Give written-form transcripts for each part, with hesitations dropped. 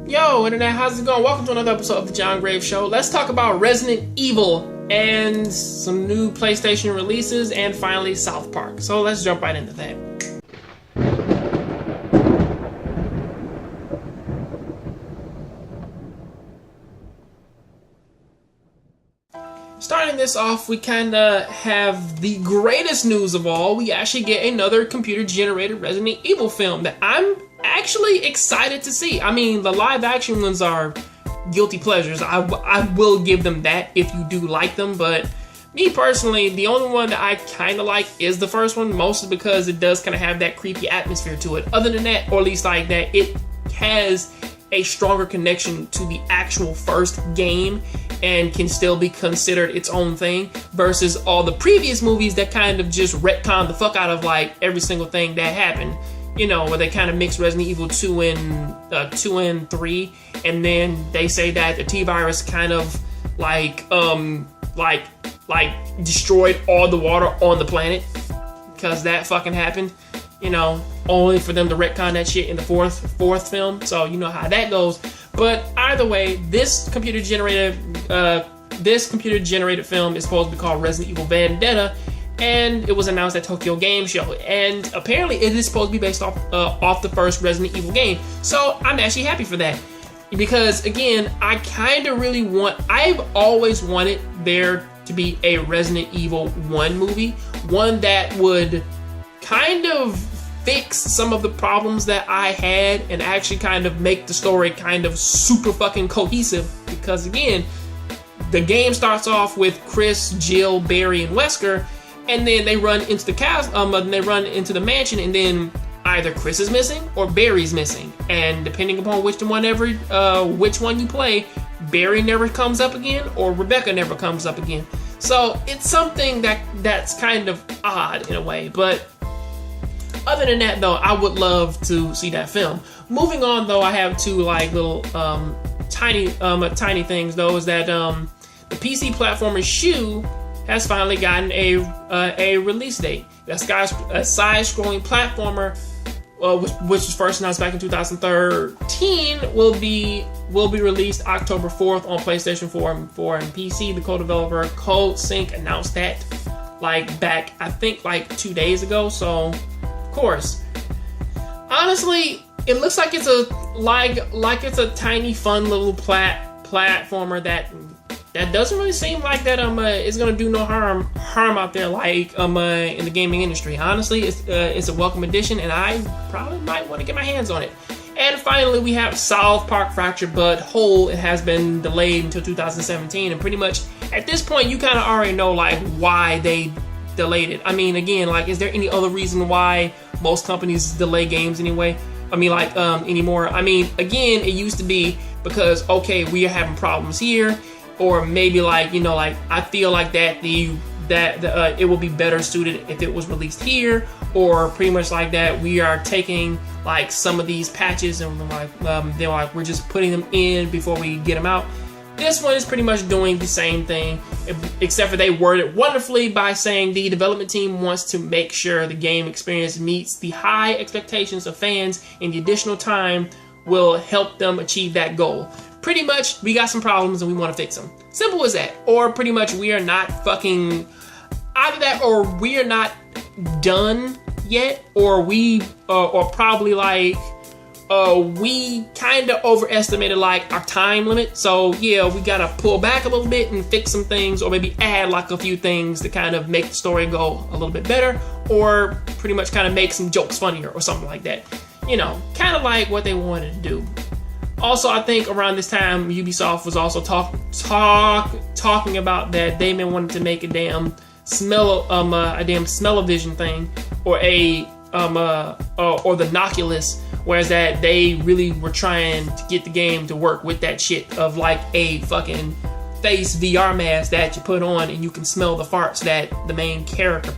Yo, Internet, how's it going? Welcome to another episode of the John Graves Show. Let's talk about Resident Evil and some new PlayStation releases and finally South Park. So let's jump right into that. Starting this off, we kinda have the greatest news of all. We actually get another computer-generated Resident Evil film that I'm actually excited to see. I mean, the live-action ones are guilty pleasures. I will give them that if you do like them, but me personally, the only one that I kind of like is the first one, mostly because it does kind of have that creepy atmosphere to it. Other than that, or at least like that, it has a stronger connection to the actual first game and can still be considered its own thing versus all the previous movies that kind of just retcon the fuck out of like every single thing that happened. You know, where they kind of mix Resident Evil 2 and 3, and then they say that the T-virus kind of like destroyed all the water on the planet because that fucking happened. You know, only for them to retcon that shit in the fourth film. So you know how that goes. But either way, this computer generated film is supposed to be called Resident Evil Vendetta. And it was announced at Tokyo Game Show, and apparently it is supposed to be based off the first Resident Evil game. So I'm actually happy for that, because again, I kind of really I've always wanted there to be a Resident Evil 1 movie, one that would kind of fix some of the problems that I had and actually kind of make the story kind of super fucking cohesive. Because again, the game starts off with Chris, Jill, Barry, and Wesker. And then they run into the the mansion, and then either Chris is missing or Barry's missing. And depending upon which one you play, Barry never comes up again, or Rebecca never comes up again. So it's something that's kind of odd in a way. But other than that, though, I would love to see that film. Moving on, though, I have two like little tiny things. Though, is that the PC Platformer Shu has finally gotten a release date. That a side-scrolling platformer, which was first announced back in 2013, will be released October 4th on PlayStation 4 and PC. The co-developer Code Sync announced that back I think 2 days ago. So of course, honestly, it looks like it's a tiny, fun little platformer that doesn't really seem like that is gonna do no harm out there in the gaming industry. Honestly, it's a welcome addition, and I probably might want to get my hands on it. And finally, we have South Park Fractured But Whole. It has been delayed until 2017, and pretty much at this point, you kind of already know why they delayed it. I mean, again, is there any other reason why most companies delay games anyway? Anymore. I mean, again, it used to be because we are having problems here. Or maybe I feel like that it will be better suited if it was released here, or pretty much like that we are taking some of these patches and we're just putting them in before we get them out. This one is pretty much doing the same thing, except for they word it wonderfully by saying the development team wants to make sure the game experience meets the high expectations of fans, and the additional time will help them achieve that goal. Pretty much, we got some problems and we want to fix them. Simple as that. Or pretty much, we are not fucking either that, or we are not done yet, or probably we kind of overestimated our time limit. So yeah, we gotta pull back a little bit and fix some things, or maybe add a few things to kind of make the story go a little bit better, or pretty much kind of make some jokes funnier or something like that. You know, kind of like what they wanted to do. Also, I think around this time, Ubisoft was also talking about that they may wanted to make a damn smell-o-vision thing, or or the Noculus, whereas that they really were trying to get the game to work with that shit of a fucking face VR mask that you put on and you can smell the farts that the main character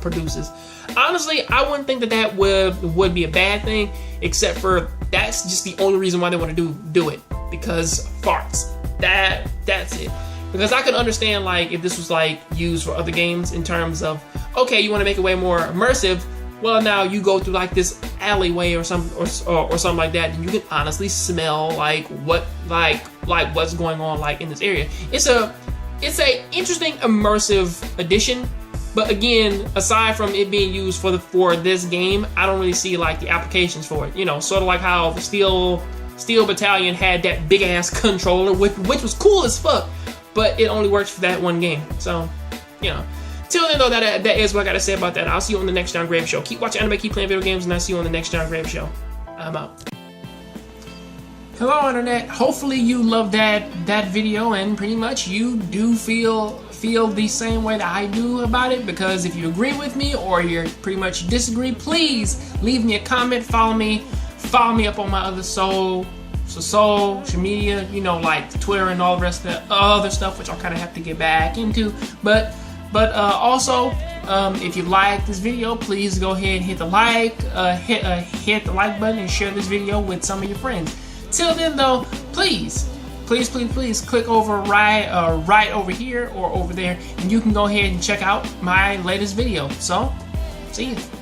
produces. Honestly, I wouldn't think that would be a bad thing, except for that's just the only reason why they want to do it, because farts. That's it. Because I could understand if this was used for other games in terms of, okay, you want to make it way more immersive, well, now you go through like this alleyway or something like that, and you can honestly smell like what's going on like in this area. It's a interesting immersive addition. But again, aside from it being used for this game, I don't really see like the applications for it. You know, sort of like how the Steel Battalion had that big ass controller, which was cool as fuck, but it only works for that one game. So, you know. Till then, though, that is what I gotta say about that. I'll see you on the next John Graves Show. Keep watching anime, keep playing video games, and I'll see you on the next John Graves Show. I'm out. Hello, Internet. Hopefully you loved that video, and pretty much you do feel the same way that I do about it, because if you agree with me or you pretty much disagree, please leave me a comment, follow me up on my other social media, you know, like Twitter and all the rest of the other stuff, which I'll kind of have to get back into, but also, if you like this video, please go ahead and hit the like, hit the like button and share this video with some of your friends. Till then, though, please click over right over here or over there, and you can go ahead and check out my latest video. So, see you.